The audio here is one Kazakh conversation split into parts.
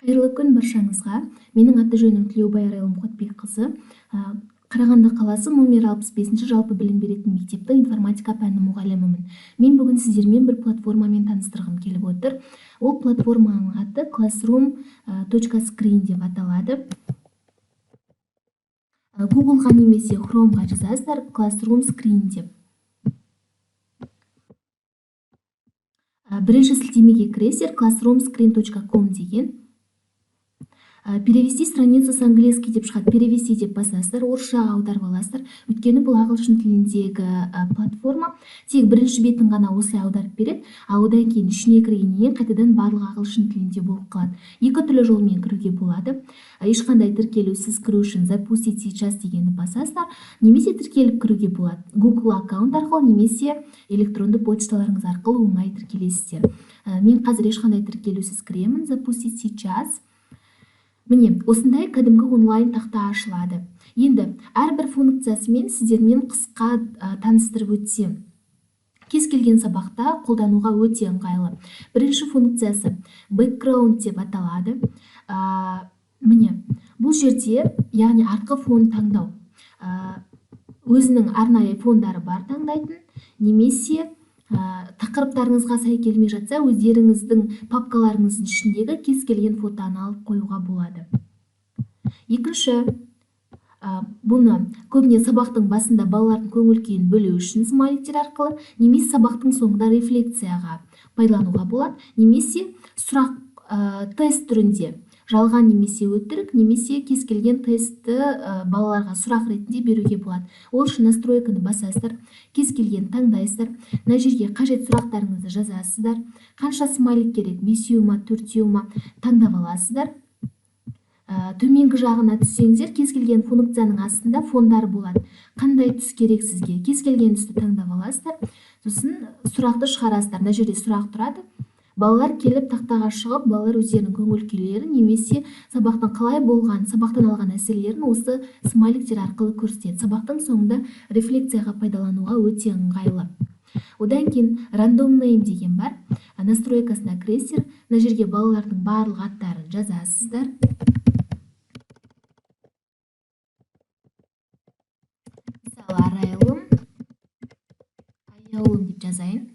Қайырлы күн баршаңызға. Менің аты жөнім Тілеубай Арайлым Қуатбекқызы. Қарағанды қаласы номер 65-ші жалпы білім беретін мектептің информатика пәні мұғалімімін. Мен бүгін сіздермен бір платформамен таныстырғым келіп отыр. Ол платформаның аты classroom.screen деп аталады. Googleға немесе Chromeға жазасыздар Classroom Screen деп. Бірінші сілтемеге кіресіздер classroomscreen.com деген. Перевести страницу с английский деп шығады. Перевести деп басасыздар, орысшаға аударып аласыздар. Өйткені бұл ағылшын тіліндегі платформа тек бірінші бетін ғана осылай аударып береді, ал одан кейін ішіне кіргеннен қайтадан барлық ағылшын тілінде болып қалады. Екі түрлі жолмен кіруге болады. Ешқандай тіркелусіз кіру үшін запустить сейчас дегенді басасыздар, немесе тіркеліп кіруге болады. Google аккаунт арқылы немесе электронды почталарыңыз арқылы оңай тіркелесіздер. Мен қазір ешқандай тіркелусіз кіремін. Запустить сейчас. Міне, осындай кәдімгі онлайн тақта ашылады. Енді әрбір функциясымен сіздермен қысқа таныстырып өтсем. Кез келген сабақта қолдануға өте ыңғайлы. Бірінші функциясы background деп аталады. Міне, бұл жерде, яғни артқы фон таңдау. Өзінің арнайы фондары бар таңдайтын, немесе тақырыптарыңызға сай келмей жатса, өздеріңіздің папкаларыңыздың ішіндегі кез келген фотоны алып қоюға болады. Екінші, бұны көбіне сабақтың басында балалардың көңіл күйін бөлу үшін смайликтер арқылы, немесе сабақтың соңында рефлексияға пайдалануға болады, немесе сұрақ тест түрінде жалған немесе өтірік, немесе кез келген тестті балаларға сұрақ ретінде беруге болады. Ол үшін настройканы басасыздар, кез келген таңдайсыздар, мына жерге қажет сұрақтарыңызды жазасыздар, қанша смайлик керек, 5-еу ма, 4-еу ма таңдап аласыздар. Төменгі жағына түссеңіздер, кез келген функцияның астында фондар болады. Қандай түс керек сізге, кез келген түсті таңдап аласыздар. Сосын сұрақты шығарасыздар. Мына жерде сұрақ тұрады. Балалар келіп тақтаға шығып, балалар өздерінің көңіл күйлерін немесе сабақтың қалай болған, сабақтан алған әсерлерін осы смайликтер арқылы көрсетеді. Сабақтың соңында рефлексияға пайдалануға өте ыңғайлы. Одан кейін random name деген бар. Настройкасына кіресіздер, мына жерге балалардың барлық аттарын жазасыздар. Мысалы, Арайлым, Аяулым деп жазайын.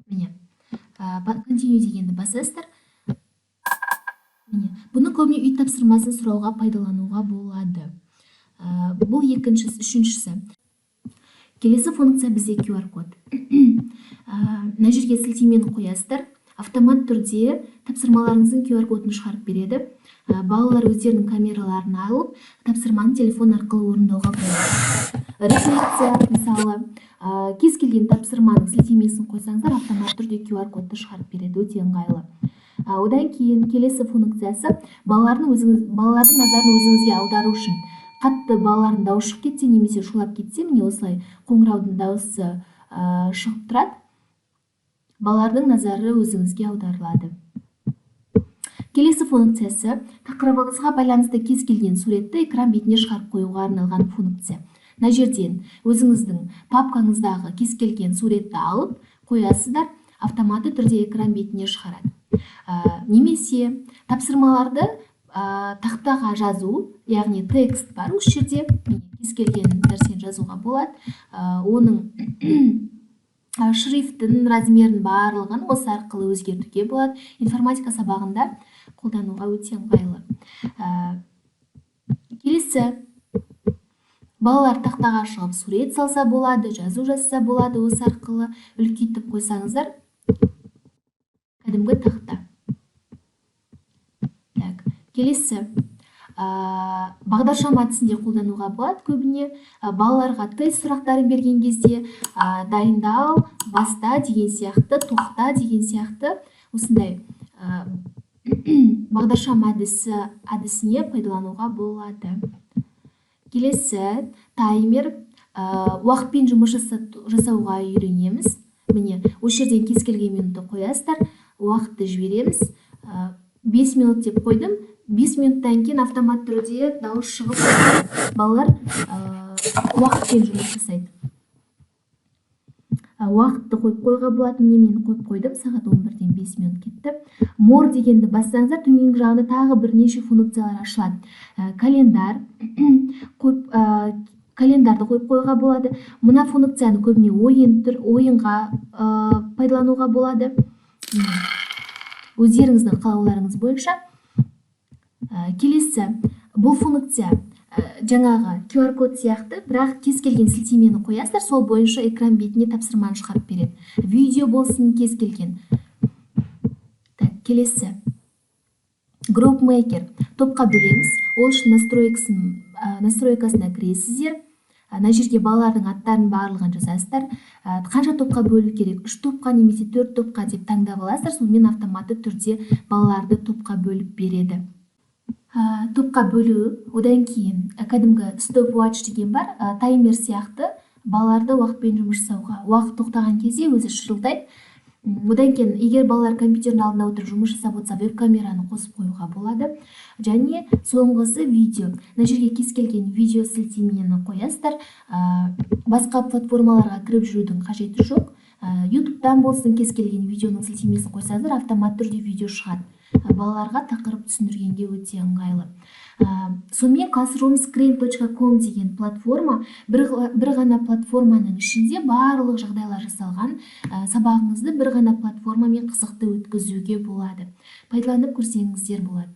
Міне. Continue дегенді басасыздар. Бұны көбіне үй тапсырмасын сұрауға пайдалануға болады. Бұл екіншісі, үшіншісі. Келесі функция бізде QR код. Мына жерге сілтемені қоясыздар. Автомат түрде тапсырмаларыңыздың QR кодын шығарып береді. Балалар өздерінің камераларын алып, тапсырманы телефон арқылы орындауға болады. Рефлексия, мысалы, кез келген тапсырманың сілтемесін қойсаңыздар, автомат түрде QR кодты шығарып береді, өте ыңғайлы. Одан кейін келесі функциясы балалардың назарын өзіңізге аудару үшін. Қатты балалардың дауысы шығып кетсе, немесе шулап кетсе, міне осылай қоңыраудың дауысы шығып тұрады. Балалардың назары өзіңізге аударылады. Келесі функциясы тақырыбыңызға байланысты кез келген суретті экран бетіне шығарып қоюға арналған функция. Мына жерден өзіңіздің папкаңыздағы кез келген суретті алып қоясыздар, автоматты түрде экран бетіне шығарады. Немесе тапсырмаларды тақтаға жазу, яғни текст бар осы жерде, кез келген нәрсені жазуға болады. Оның шрифтін, размерін барлығын осы арқылы өзгертуге болады. Информатика сабағында қолдануға өте ыңғайлы. Келесі, балалар тақтаға шығып сурет салса болады, жазу жазса болады, осы арқылы үлкейтіп қойсаңыздар, кәдімгі тақта. Келесі, бағдаршам әдісінде қолдануға болады. Көбіне балаларға тест сұрақтарын берген кезде дайындал, баста деген сияқты, тоқта деген сияқты осындай бағдаршам әдісіне пайдалануға болады. Келесі, таймер, уақытпен жұмыс жасауға үйренеміз. Міне, осы жерден кез келген минутты қоясыздар, уақытты жібереміз. 5 минут деп қойдым. 5 минуттан кейін автомат түрде дауыс шығып, балалар уақытпен жұмыс жасайды. уақытты қойып қоюға болады. Міне мен қойып қойдым, сағат 11-ден 5 минут кетті. More дегенді бассаңыздар, төменгі жағында тағы бірнеше функциялар ашылады. Календар календарды қойып қоюға болады. Мына функцияны көбіне ойынға пайдалануға болады. Өздеріңіздің қалауларыңыз бойынша. Келесі, бұл функция жаңағы QR код сияқты, бірақ кез келген сілтемені қоясыздар, сол бойынша экран бетіне тапсырманы шығарып береді. Видео болсын, кез келген. Келесі, Group Maker. Топқа бөлеміз. Ол үшін настройкасына кіресіздер. Ана жерге балалардың аттарын барлығын жазасыздар. Қанша топқа бөлу керек? 3 топқа немесе 4 топқа деп таңдап аласыздар. Сонымен автоматты түрде балаларды топқа бөліп береді. Топқа бөлу, одан кейін кәдімгі stopwatch деген бар, таймер сияқты балаларды уақытпен жұмыс жасауға. Уақыт тоқтаған кезде өзі шырылдайды. Одан кейін, егер балалар компьютердің алдында отырып жұмыс жасап отырса, веб-камераны қосып қоюға болады. Және соңғысы видео. Мына жерге кез келген видео сілтемені қоясыздар. Басқа платформаларға кіріп жүрудің қажеті жоқ. YouTube-тан болсын, кез келген видеоның сілтемесін қойсаңыздар, автоматты түрде видео шығады. Балаларға тақырып түсіндіргенге өте ыңғайлы. Сонымен classroomscreen.com деген платформа бір ғана платформаның ішінде барлық жағдайлар жасалған. Сабағыңызды бір ғана платформамен қызықты өткізуге болады. Пайдаланып көрсеңіздер болады.